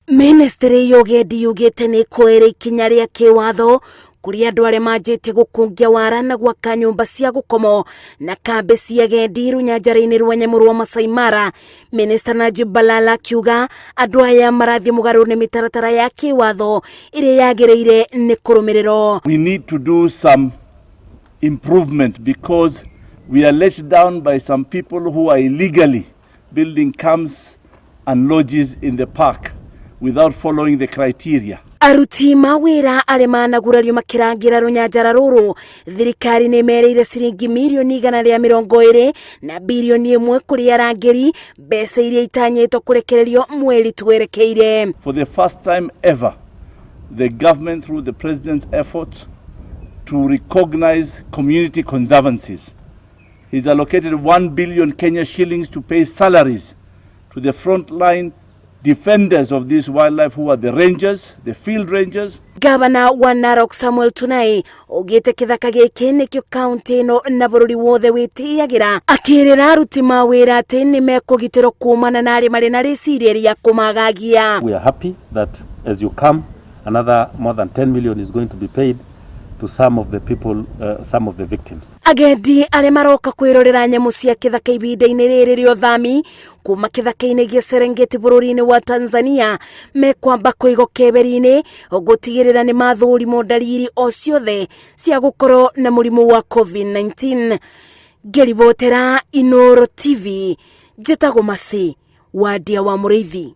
Ministry yogendi yugite ni kwere ikinya ria kiwatho kuri andu aria manjite gukungia wara na gwaka nyumba cia gukomo na kambe cia agendi runyanjara-ini rwa nyamu rwa Masai Mara. Minister Najib Balala akiuga andu aya marathie mugaru ni mitaratara ya kiwatho iria yagireire ni kurumiriro. We need to do some improvement because we are let down by some people who are illegally building camps and lodges in the park without following the criteria. Aruti mawira aria managurario makirangira runyanjara ruru thirikari ni mereire ciringi milioni 120 na bilioni 1 kuri arangiri mbeca iria itanyetwo kurekererio mweri twerekeire. For the first time ever, the government through the president's efforts to recognize community conservancies has allocated 1 billion Kenya shillings to pay salaries to the frontline defenders of this wildlife who are the rangers, the field rangers. Gavana wa Narok Samuel Tunai ugite kithaka giki nikio county no na bururi wothe witiagira akirira aruti mawira ati ni mekugitiro kumana na ari mari na riciria ria kumagagia. We are happy that as you come another more than 10 million is going to be paid to some of the people, some of the victims. Agendi aria maroka kwirorera nyamu cia kithaka ibinda-ini riri ria uthami kuma kithaka-ini gia Serengeti bururi-ini wa Tanzania mekwamba kuigo keberi-ini gutigirira ni mathurimo ndariri o ciothe cia gukorwo na murimu wa COVID-19. Ngeribotera Inooro TV njetago Masi Wadia wa Muriithi.